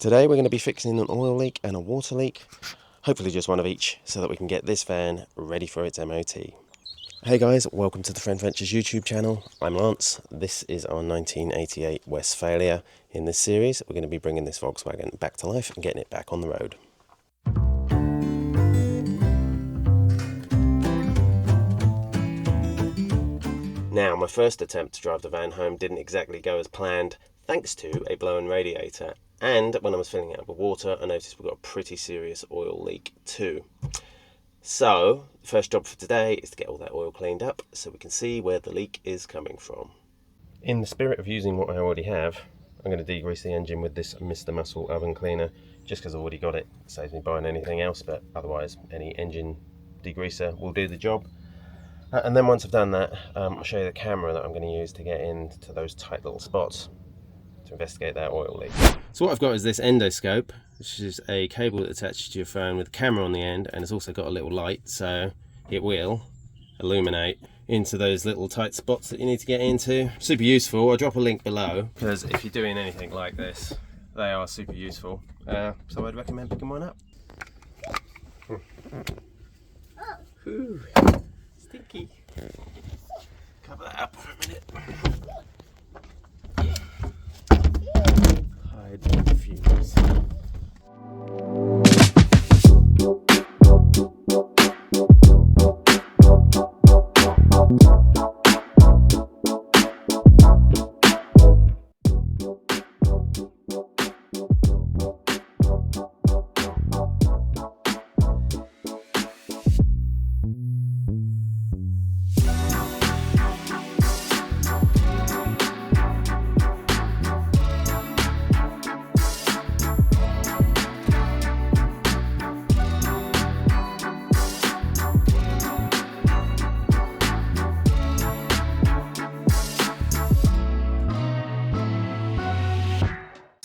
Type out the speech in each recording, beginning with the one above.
Today we're going to be fixing an oil leak and a water leak, hopefully just one of each, so that we can get this van ready for its MOT. Hey guys, welcome to the Friend Ventures YouTube channel. I'm Lance. This is our 1988 Westfalia. In this series, we're going to be bringing this Volkswagen back to life and getting it back on the road. Now, my first attempt to drive the van home didn't exactly go as planned, thanks to a blown radiator. And when I was filling it up with water, I noticed we've got a pretty serious oil leak too. So, the first job for today is to get all that oil cleaned up so we can see where the leak is coming from. In the spirit of using what I already have, I'm going to degrease the engine with this Mr. Muscle oven cleaner, just because I've already got it. It saves me buying anything else, but otherwise any engine degreaser will do the job. And then once I've done that, I'll show you the camera that I'm going to use to get into those tight little spots to investigate that oil leak. So what I've got is this endoscope, which is a cable that attaches to your phone with a camera on the end, and it's also got a little light, so it will illuminate into those little tight spots that you need to get into. Super useful. I'll drop a link below, because if you're doing anything like this, they are super useful. So I'd recommend picking one up. Ooh, stinky. Cover that up for a minute. Hide the fumes.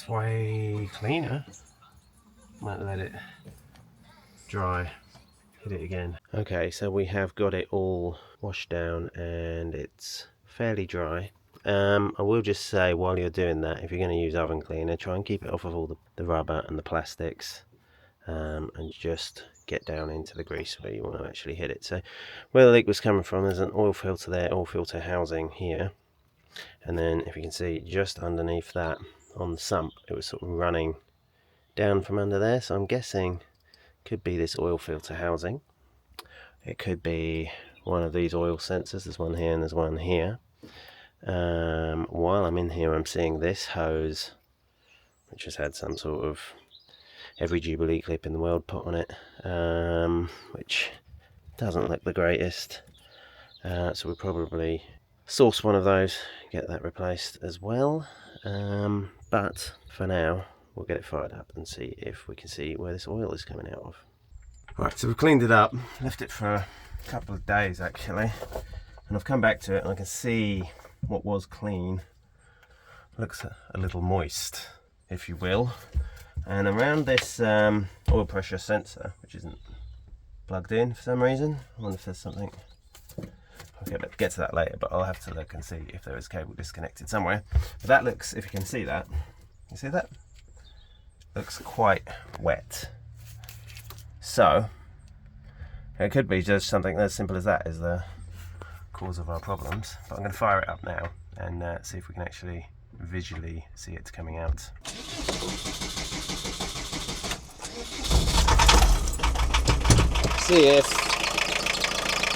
Way cleaner. Might let it dry, hit it again. Okay, so we have got it all washed down and it's fairly dry. I will just say, while you're doing that, if you're going to use oven cleaner, try and keep it off of all the rubber and the plastics, and just get down into the grease where you want to actually hit it. So where the leak was coming from, there's an oil filter there, oil filter housing here, and then if you can see just underneath that on the sump, it was sort of running down from under there. So I'm guessing could be this oil filter housing. It could be one of these oil sensors. There's one here and there's one here. While I'm in here, I'm seeing this hose, which has had some sort of every Jubilee clip in the world put on it, which doesn't look the greatest. So we'll probably source one of those, get that replaced as well. But for now, we'll get it fired up and see if we can see where this oil is coming out of. Right, so we've cleaned it up, left it for a couple of days actually, and I've come back to it and I can see what was clean looks a little moist, if you will. And around this oil pressure sensor, which isn't plugged in for some reason, I wonder if there's something. Okay, but get to that later, but I'll have to look and see if there is cable disconnected somewhere. But that looks, if you can see that, you see that? Looks quite wet. So, it could be just something as simple as that is the cause of our problems. But I'm going to fire it up now and see if we can actually visually see it coming out. See if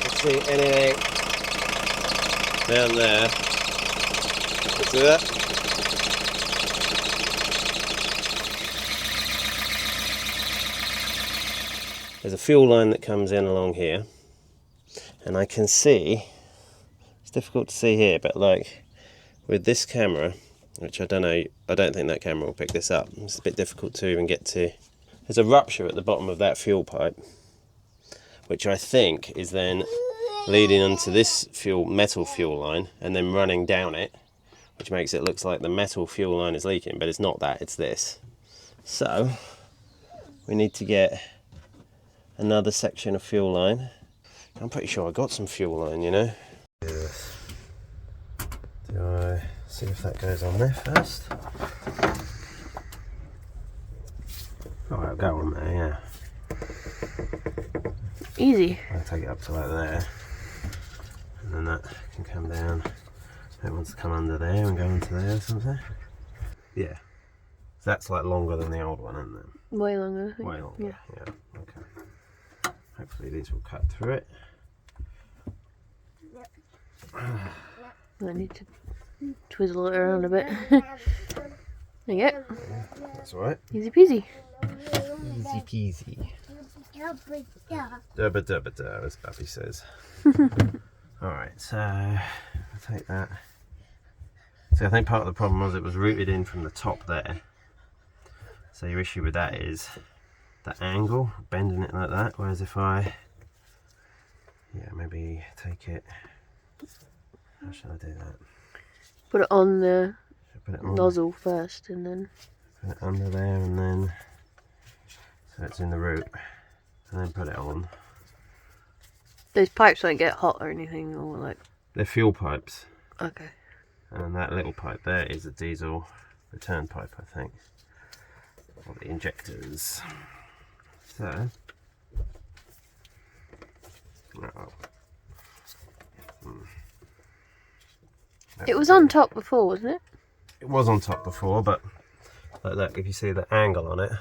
you see anything down there. See that? There's a fuel line that comes in along here, and I can see, it's difficult to see here, but like with this camera, which I don't know, I don't think that camera will pick this up. It's a bit difficult to even get to. There's a rupture at the bottom of that fuel pipe, which I think is then leading onto this metal fuel line and then running down it, which makes it look like the metal fuel line is leaking, but it's not that, it's this. So we need to get another section of fuel line. I'm pretty sure I got some fuel line, you know. Yes. Do I see if that goes on there first? Oh, it'll go on there, yeah. Easy. I'll take it up to like there. And then that can come down. It wants to come under there and go into there or something. Yeah. So that's like longer than the old one, isn't it? Way longer, I think. Way longer, Yeah. yeah. Okay. Hopefully these will cut through it. I need to twizzle it around a bit. There you go. Yeah, that's alright. Easy peasy. Easy peasy. Dubba dubba dub, as Buffy says. Alright, so I'll take that. So I think part of the problem was it was rooted in from the top there. So your issue with that is the angle, bending it like that. Whereas if I, maybe take it. How should I do that? Put it on the Put it on, nozzle first and then... Put it under there and then, so it's in the root. And then put it on. Those pipes won't get hot or anything, or like... They're fuel pipes. Okay. And that little pipe there is a diesel return pipe, I think. Or the injectors. So... It was on top before, wasn't it? It was on top before, but like that, if you see the angle on it,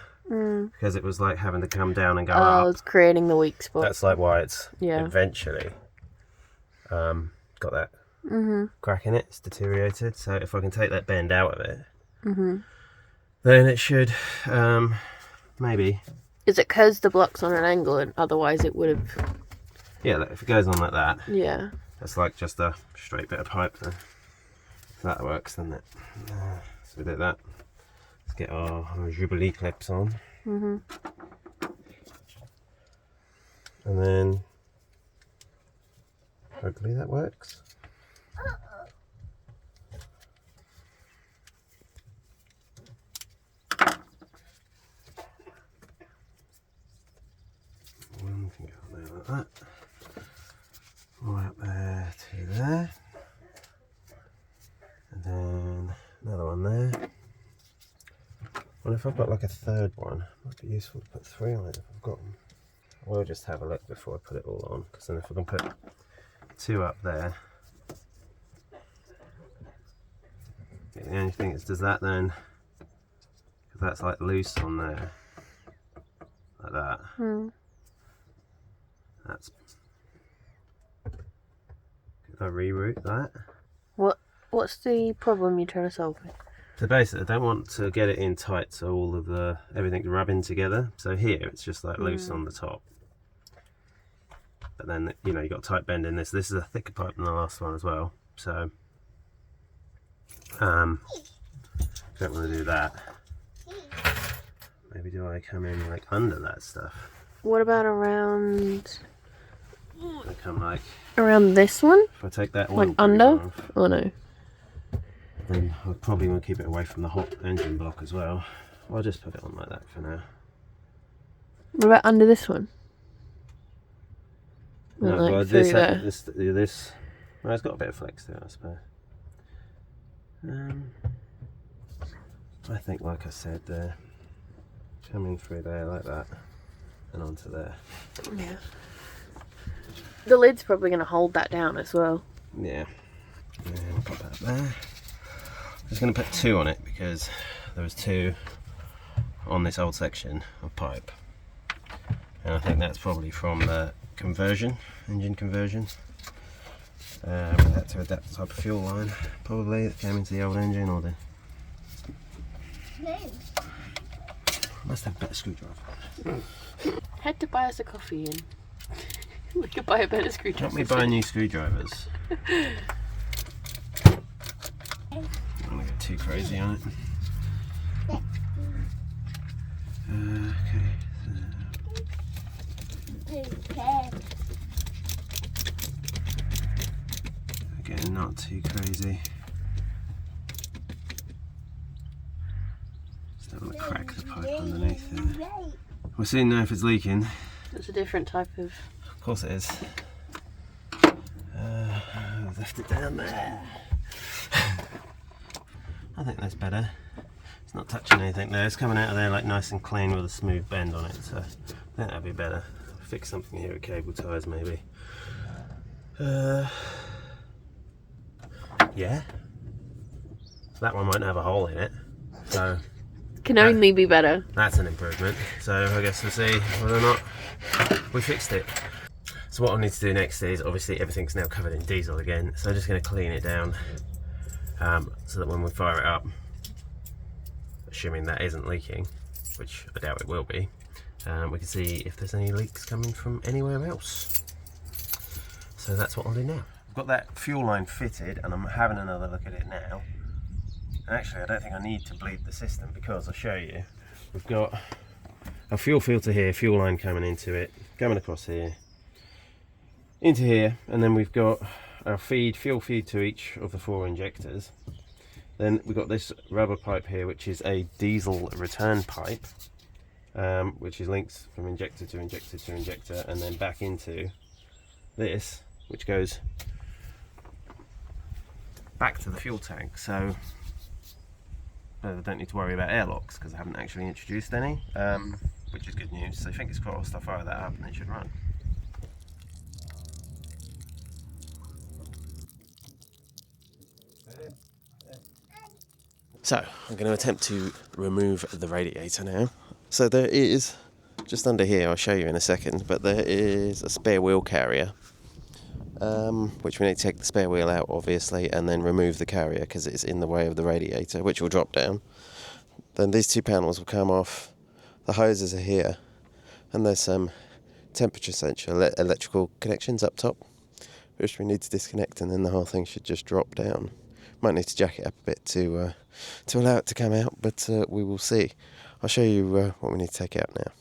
because it was like having to come down and go up. Oh, it's creating the weak spot. That's like why it's eventually got that crack in it. It's deteriorated. So if I can take that bend out of it, then it should maybe. Is it because the block's on an angle and otherwise it would have... Yeah, if it goes on like that. Yeah. That's like just a straight bit of pipe then. So that works, doesn't it? So we did that. Let's get our Jubilee clips on. And then hopefully that works. One can go there like that. Right up there to there. And then another one there. Well, if I've got like a third one, it might be useful to put 3 on it if I've got them. I will just have a look before I put it all on, because then if I can put 2 up there. Yeah, the only thing is, does that then, if that's like loose on there, like that, that's, could I reroute that? What's the problem you're trying to solve? So basically, I don't want to get it in tight so all of the everything's rubbing together. So here it's just like loose on the top. But then you got a tight bend in this. This is a thicker pipe than the last one as well. So don't want to do that. Maybe do I come in like under that stuff? What about around? I come like Around this one? if I take that Like one under? off, Oh no. then I probably want to keep it away from the hot engine block as well. I'll just put it on like that for now. What about under this one? No, Like well, through this, there. well, it's got a bit of flex to it, I suppose. I think, like I said, there, coming through there like that, and onto there. Yeah. The lid's probably going to hold that down as well. Yeah. And put that there. I'm just going to put 2 on it because there was 2 on this old section of pipe, and I think that's probably from the conversion, engine conversion. We had to adapt the type of fuel line, probably, that came into the old engine, or the... Must have a better screwdriver. Had to buy us a coffee and we could buy a better screwdriver. Help me buy new screwdrivers. I don't want to get too crazy on it. Okay. Again, not too crazy. Just don't want to crack the pipe underneath there. We'll soon know if it's leaking. It's a different type of... Of course it is. I've left it down there. I think that's better. It's not touching anything there. It's coming out of there like nice and clean with a smooth bend on it, so I think that'd be better. Fix something here with cable ties maybe. Yeah. That one won't have a hole in it, so Can only be better. that's an improvement. So I guess we'll see whether or not we fixed it. So what I need to do next is, obviously everything's now covered in diesel again, so I'm just going to clean it down so that when we fire it up, assuming that isn't leaking, which I doubt it will be, we can see if there's any leaks coming from anywhere else. So that's what I'll do now. I've got that fuel line fitted and I'm having another look at it now. And actually I don't think I need to bleed the system, because I'll show you. We've got a fuel filter here, fuel line coming into it, coming across here, into here, and then we've got our fuel feed to each of the 4 injectors. Then we've got this rubber pipe here, which is a diesel return pipe, which is linked from injector to injector to injector, and then back into this, which goes back to the fuel tank. So I don't need to worry about airlocks because I haven't actually introduced any, which is good news. So fingers crossed, I'll fire that up and it should run. So I'm going to attempt to remove the radiator now. So there is, just under here, I'll show you in a second, but there is a spare wheel carrier, which we need to take the spare wheel out obviously and then remove the carrier because it's in the way of the radiator, which will drop down. Then these 2 panels will come off, the hoses are here, and there's some temperature sensor electrical connections up top, which we need to disconnect, and then the whole thing should just drop down. Might need to jack it up a bit to allow it to come out, but we will see. I'll show you what we need to take out now.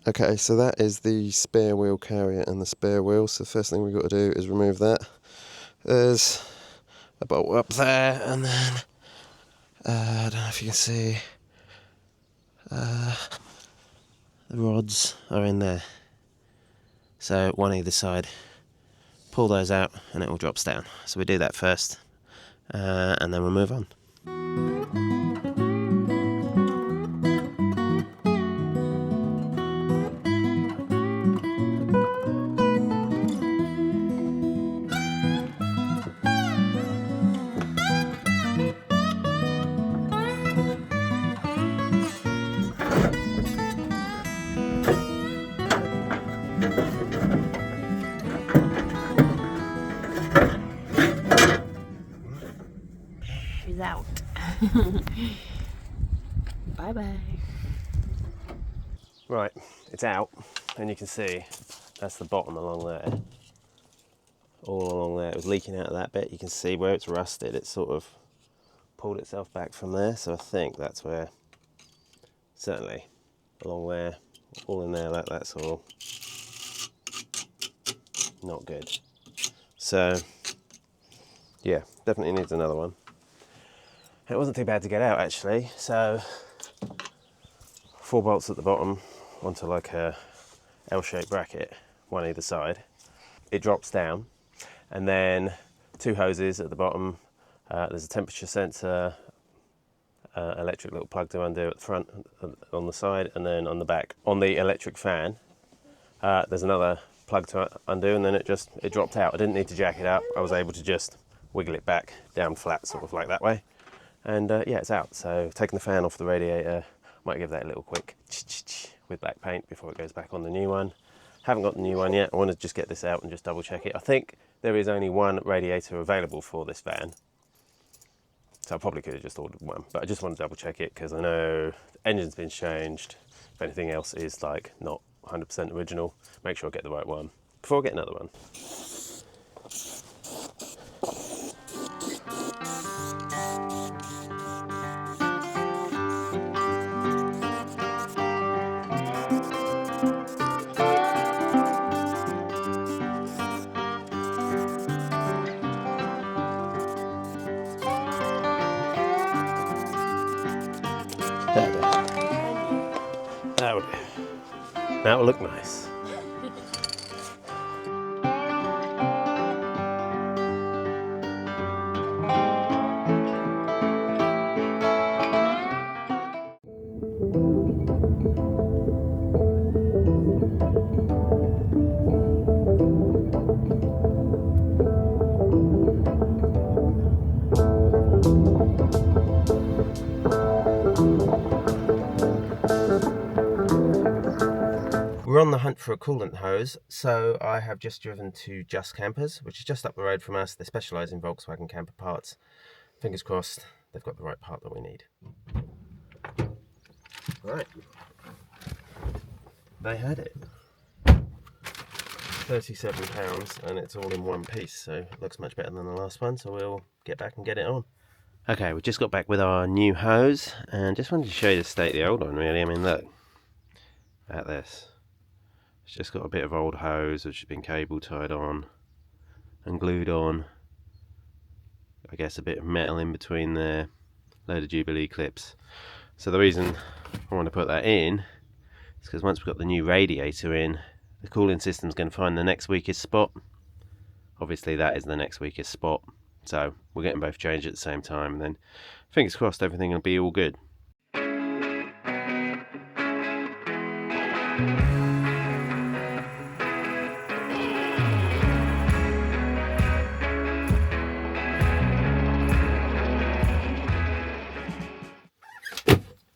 Okay, so that is the spare wheel carrier and the spare wheel. So the first thing we've got to do is remove that. There's a bolt up there, and then I don't know if you can see, the rods are in there. So one either side. Pull those out and it all drops down. So we do that first, and then we'll move on. She's out. Bye bye. Right, it's out, and you can see that's the bottom along there. All along there, it was leaking out of that bit. You can see where it's rusted, it's sort of pulled itself back from there. So I think that's where, certainly along there, all in there, that's all not good. So yeah, definitely needs another one. It wasn't too bad to get out actually. So 4 bolts at the bottom onto like a L-shaped bracket, one either side. It drops down, and then 2 hoses at the bottom. There's a temperature sensor, electric little plug to undo at the front, on the side, and then on the back. On the electric fan, there's another plug to undo, and then it dropped out. I didn't need to jack it up. I was able to just wiggle it back down flat, sort of like that way. And yeah, it's out. So taking the fan off the radiator, might give that a little quick with black paint before it goes back on the new one. Haven't got the new one yet. I want to just get this out and just double check it. I think there is only 1 radiator available for this van, so I probably could have just ordered 1, but I just want to double check it because I know the engine's been changed. If anything else is like not 100% original, make sure I get the right one before I get another one. That'll do. That will look nice. we're on the hunt for a coolant hose, so I have just driven to Just Campers, which is just up the road from us. They specialise in Volkswagen camper parts. Fingers crossed they've got the right part that we need. Right, they had it. £37, and it's all in one piece, so it looks much better than the last one, so we'll get back and get it on. Okay, we just got back with our new hose, and just wanted to show you the state of the old one, really. I mean, look at this. It's just got a bit of old hose which has been cable tied on and glued on. I guess a bit of metal in between there, load of Jubilee clips. So the reason I want to put that in is because once we've got the new radiator in, the cooling system's going to find the next weakest spot. Obviously that is the next weakest spot, so we're getting both changed at the same time, and then fingers crossed everything will be all good.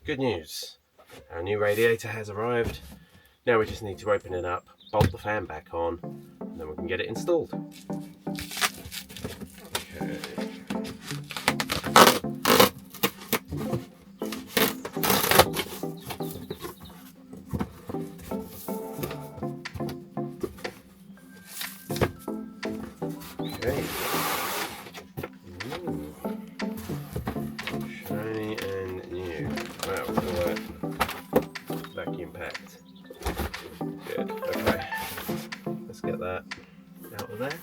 Good news, our new radiator has arrived. Now we just need to open it up, bolt the fan back on, and then we can get it installed. Okay. Okay. Ooh. Shiny and new. Wow, look at that. Vacuum packed. Good. Okay. Let's get that out of there.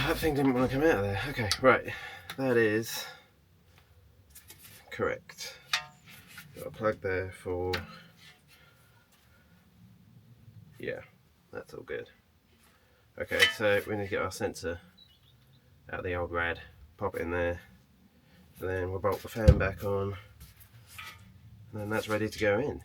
That thing didn't want to come out of there. Okay, right. That is correct. Got a plug there for... yeah, that's all good. Okay, so we need to get our sensor out of the old rad, pop it in there, and then we'll bolt the fan back on, and then that's ready to go in.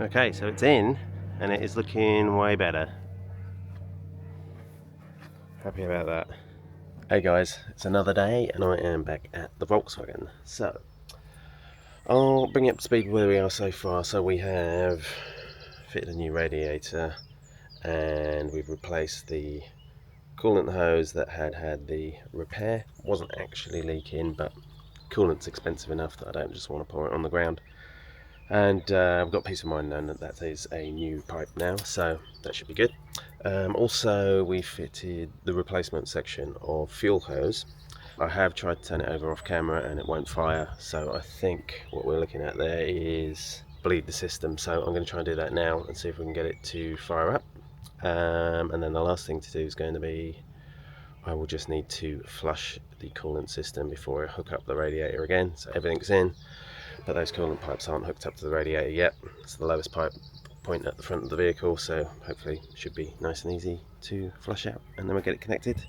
Okay, so it's in, and it is looking way better. Happy about that. Hey guys, it's another day, and I am back at the Volkswagen. So, I'll bring you up to speed with where we are so far. So we have fitted a new radiator, and we've replaced the coolant hose that had the repair. Wasn't actually leaking, but coolant's expensive enough that I don't just want to pour it on the ground. And I've got peace of mind knowing that that is a new pipe now, so that should be good. Also, we fitted the replacement section of fuel hose. I have tried to turn it over off camera and it won't fire, so I think what we're looking at there is bleed the system. So I'm going to try and do that now and see if we can get it to fire up. And then the last thing to do is going to be, I will just need to flush the coolant system before I hook up the radiator again. So everything's in, but those coolant pipes aren't hooked up to the radiator yet. It's the lowest pipe point at the front of the vehicle, so hopefully it should be nice and easy to flush out, and then we'll get it connected.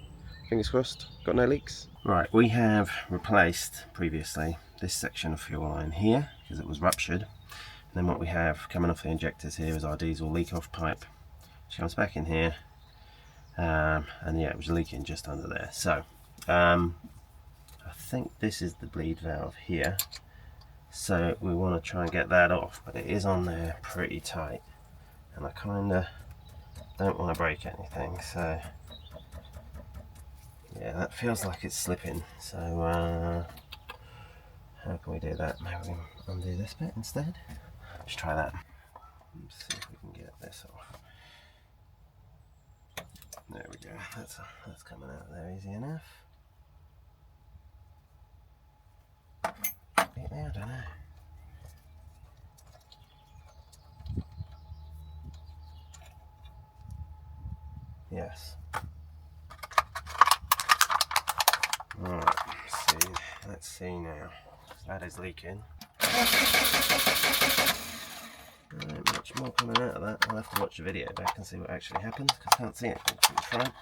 Fingers crossed, got no leaks. Right, we have replaced previously this section of fuel line here because it was ruptured. And then what we have coming off the injectors here is our diesel leak off pipe, which comes back in here, and yeah, it was leaking just under there. So I think this is the bleed valve here. So we want to try and get that off, but it is on there pretty tight, and I kind of don't want to break anything, so yeah, that feels like it's slipping. So how can we do that? Maybe we can undo this bit instead. Let's try that. Let's see if we can get this off. There we go, that's coming out there easy enough. I don't know. Yes. Alright, let's see now. That is leaking. Not much more coming out of that. I'll have to watch the video back and see what actually happened because I can't see anything from the front.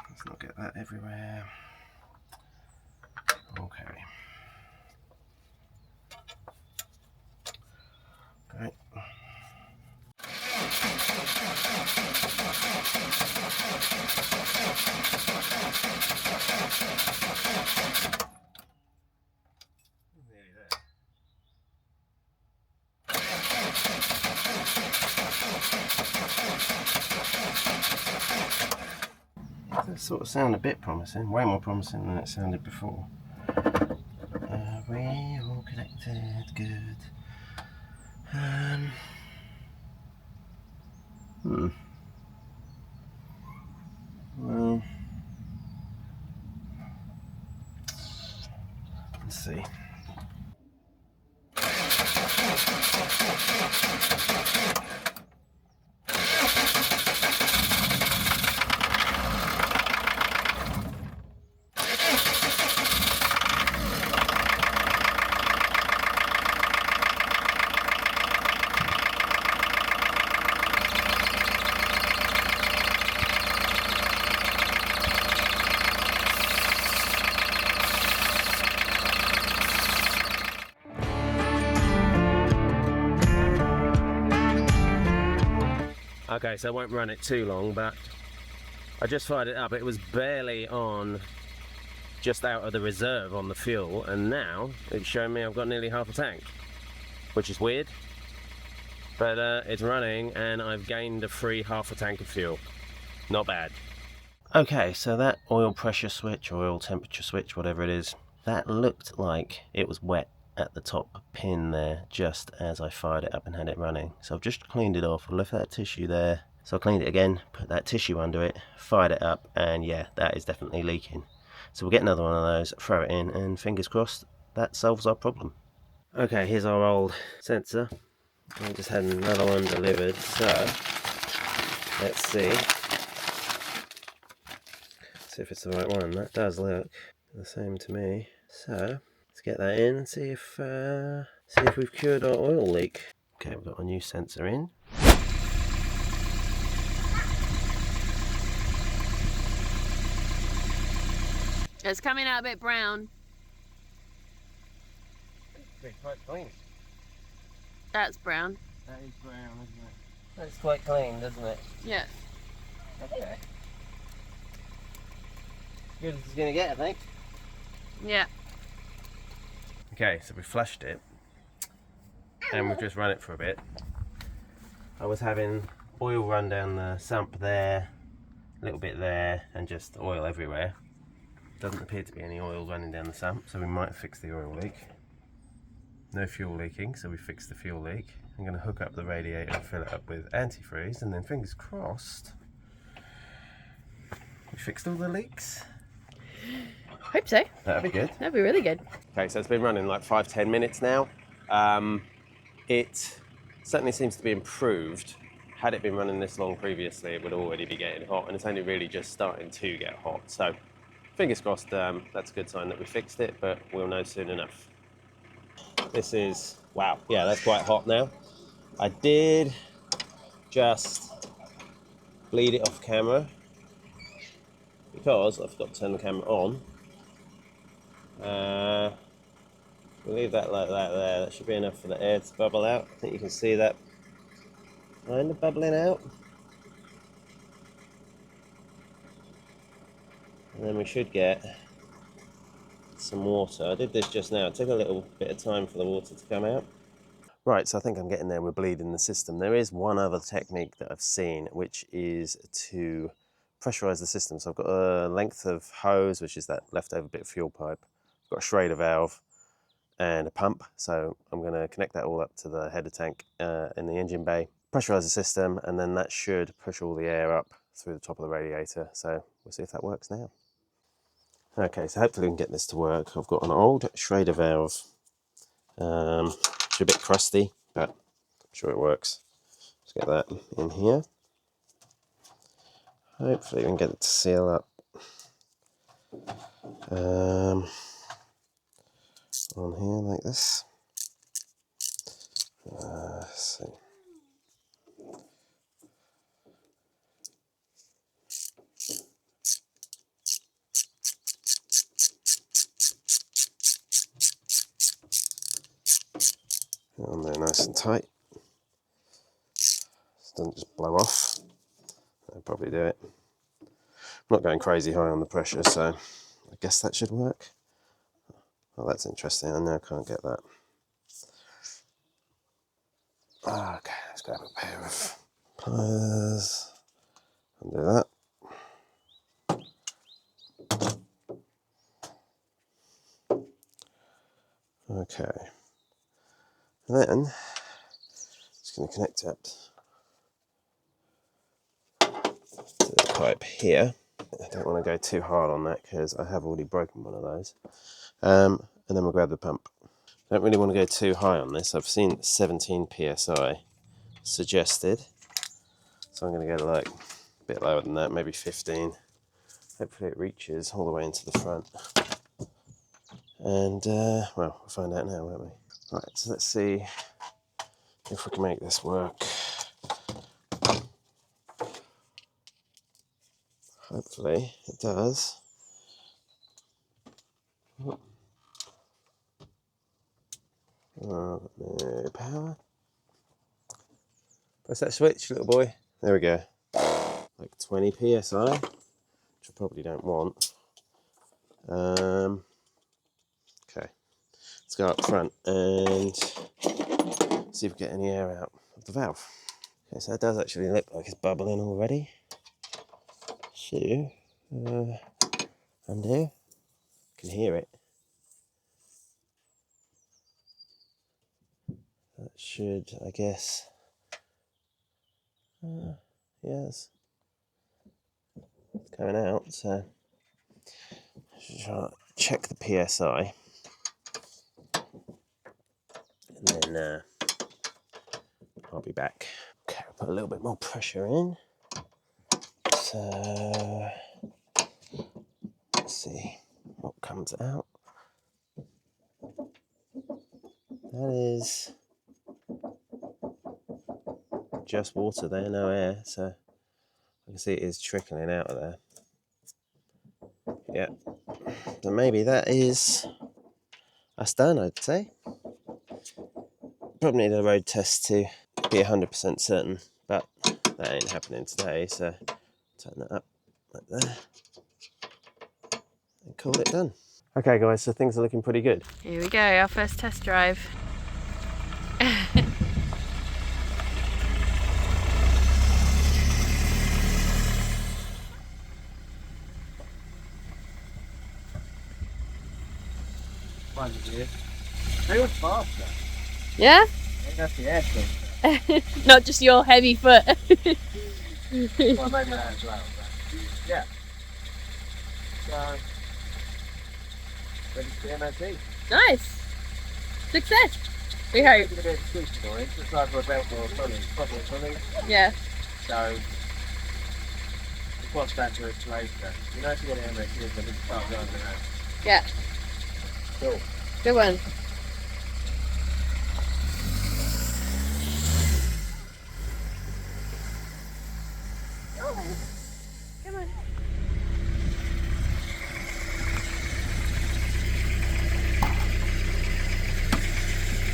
Let's not get that everywhere. Okay. Great. Nearly there. That sort of sound a bit promising, way more promising than it sounded before. We all connected, good. Well, let's see. Okay, so I won't run it too long, but I just fired it up. It was barely on, just out of the reserve on the fuel, and now it's showing me I've got nearly half a tank, which is weird, but it's running and I've gained a free half a tank of fuel. Not bad. Okay, so that oil pressure switch, oil temperature switch, whatever it is, that looked like it was wet at the top pin there just as I fired it up and had it running. So I've just cleaned it off. I left that tissue there, so I cleaned it again, put that tissue under it, fired it up, and yeah, that is definitely leaking. So we'll get another one of those, throw it in, and fingers crossed that solves our problem. Okay, here's our old sensor. I just had another one delivered, so let's see if it's the right one. That does look the same to me. So let's get that in and see if we've cured our oil leak. Okay, we've got our new sensor in. It's coming out a bit brown. It's quite clean. That's brown. That is brown, isn't it? That's quite clean, doesn't it? Yeah. Okay. Good as it's gonna get, I think. Yeah. Okay, so we flushed it and we've just run it for a bit. I was having oil run down the sump there, a little bit there, and just oil everywhere. Doesn't appear to be any oil running down the sump, so we might have fixed the oil leak. No fuel leaking, so we fixed the fuel leak. I'm going to hook up the radiator and fill it up with antifreeze, and then fingers crossed we fixed all the leaks. Hope so. That'd be good. That'd be really good. Okay, so it's been running like 5-10 minutes now. It certainly seems to be improved. Had it been running this long previously, it would already be getting hot, and it's only really just starting to get hot. So fingers crossed, that's a good sign that we fixed it, but we'll know soon enough. This is, wow, yeah, that's quite hot now. I did just bleed it off camera because I forgot to turn the camera on. We'll leave that like that there. That should be enough for the air to bubble out. I think you can see that kind of bubbling out. And then we should get some water. I did this just now. It took a little bit of time for the water to come out. Right, so I think I'm getting there with bleeding the system. There is one other technique that I've seen, which is to pressurize the system. So I've got a length of hose, which is that leftover bit of fuel pipe. I've got a Schrader valve and a pump. So I'm going to connect that all up to the header tank in the engine bay, pressurize the system, and then that should push all the air up through the top of the radiator. So we'll see if that works now. Okay, so hopefully we can get this to work. I've got an old Schrader valve. It's a bit crusty, but I'm sure it works. Let's get that in here. Hopefully we can get it to seal up. On here like this. Let's see. On there nice and tight. So it doesn't just blow off. I'll probably do it. I'm not going crazy high on the pressure, so I guess that should work. Oh, that's interesting. I know I can't get that. Okay, let's grab a pair of pliers and do that. Okay. And then just going to connect it to the pipe here. I don't want to go too hard on that because I have already broken one of those. And then we'll grab the pump. I don't really want to go too high on this. I've seen 17 psi suggested. So I'm going to go like a bit lower than that, maybe 15. Hopefully it reaches all the way into the front. And, well, we'll find out now, won't we? Right, so let's see if we can make this work. Hopefully it does. No power. Press that switch, little boy. There we go. Like 20 psi, which I probably don't want. Okay, let's go up front and see if we get any air out of the valve. Okay, so it does actually look like it's bubbling already. So, undo. Can hear it. That should, I guess. Yes, it's coming out. So, check the psi, and then I'll be back. Okay, I'll put a little bit more pressure in. So, let's see what comes out. That is just water there, no air. So I can see it is trickling out of there. Yeah. So maybe that is us done, I'd say. Probably need a road test to be 100% certain, but that ain't happening today. So tighten that up like that and call it done. Okay guys, so things are looking pretty good. Here we go, our first test drive. They were faster. Yeah? That's the air filter. Not just your heavy foot. Well, maybe that as well. But yeah. So, ready for the MOT. Nice. Success. We hope. It's a bit of switch noise. It's like a belt or probably funny. Yeah. So, what's that to its later? You know, if you get an MOT, then it's start going around. Yeah. Cool. Good one. Come on.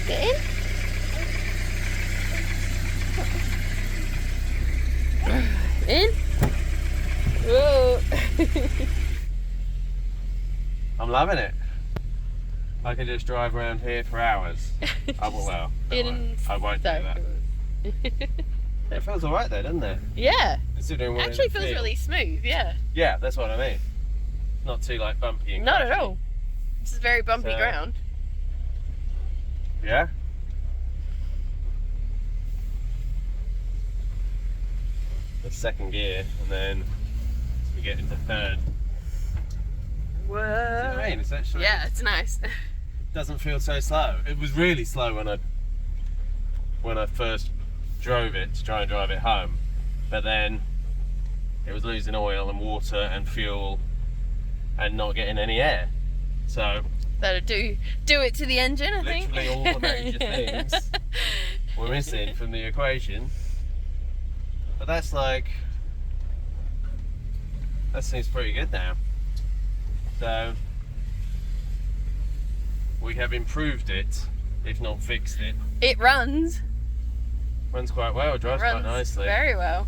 Get in. In. Whoa. I'm loving it. I can just drive around here for hours. I will, well, I won't do that. It feels alright though, doesn't it? Yeah. Considering what Actually it feels really smooth, yeah. Yeah, that's what I mean. Not too like bumpy and Not at crashy. all. This is very bumpy So- ground. Yeah? The second gear, and then we get into third. Whoa. You know what I mean? It's actually Yeah, it's nice. doesn't feel so slow. It was really slow when I first drove it to try and drive it home, but then it was losing oil and water and fuel and not getting any air. So that'll do it to the engine, I think. Literally all the major things were missing from the equation. But that's like, that seems pretty good now. So we have improved it, if not fixed it. It runs Quite well, it drives quite nicely. Very well.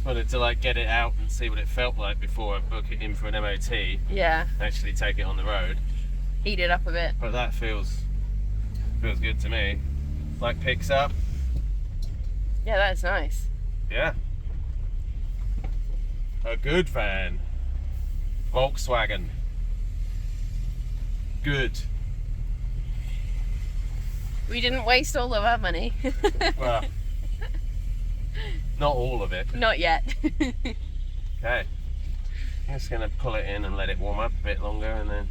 Wanted to like get it out and see what it felt like before I book it in for an MOT. Yeah. Actually take it on the road. Heat it up a bit. But that feels good to me. Like picks up. Yeah, that's nice. Yeah. A good van. Volkswagen. Good. We didn't waste all of our money. Well, not all of it. Not yet. Okay. I'm just going to pull it in and let it warm up a bit longer and then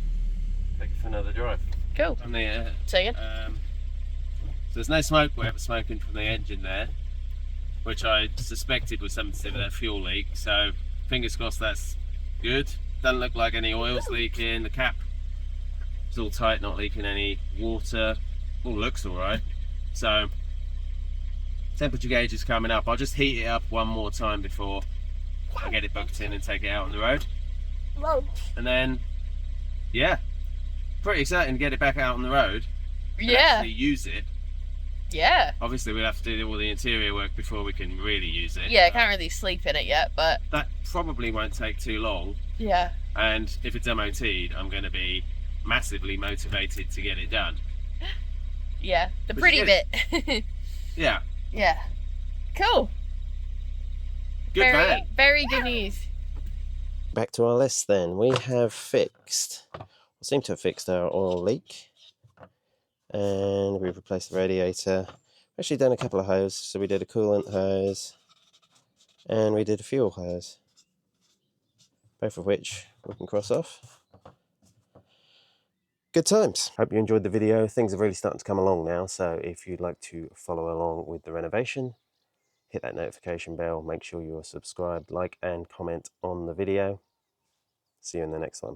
take it for another drive. Cool. From the, Second. so there's no smoke smoking from the engine there, which I suspected was something to do with that fuel leak. So fingers crossed that's good. Doesn't look like any oil's leaking. The cap is all tight, not leaking any water. All looks all right. So temperature gauge is coming up. I'll just heat it up one more time before I get it booked in and take it out on the road. Whoa. And then, yeah, pretty exciting to get it back out on the road. Yeah. Actually use it. Yeah. Obviously, we'll have to do all the interior work before we can really use it. Yeah, I can't really sleep in it yet, but that probably won't take too long. yeah. And if it's MOT'd, I'm going to be massively motivated to get it done. Yeah, the Which pretty is bit. Yeah. Yeah. Cool. Good van. Very good news. Back to our list then. We have fixed, or seem to have fixed our oil leak. And we've replaced the radiator. Actually done a couple of hoses. So we did a coolant hose and we did a fuel hose. Both of which we can cross off. Good times. Hope you enjoyed the video. Things are really starting to come along now. So if you'd like to follow along with the renovation, hit that notification bell. Make sure you're subscribed, like and comment on the video. See you in the next one.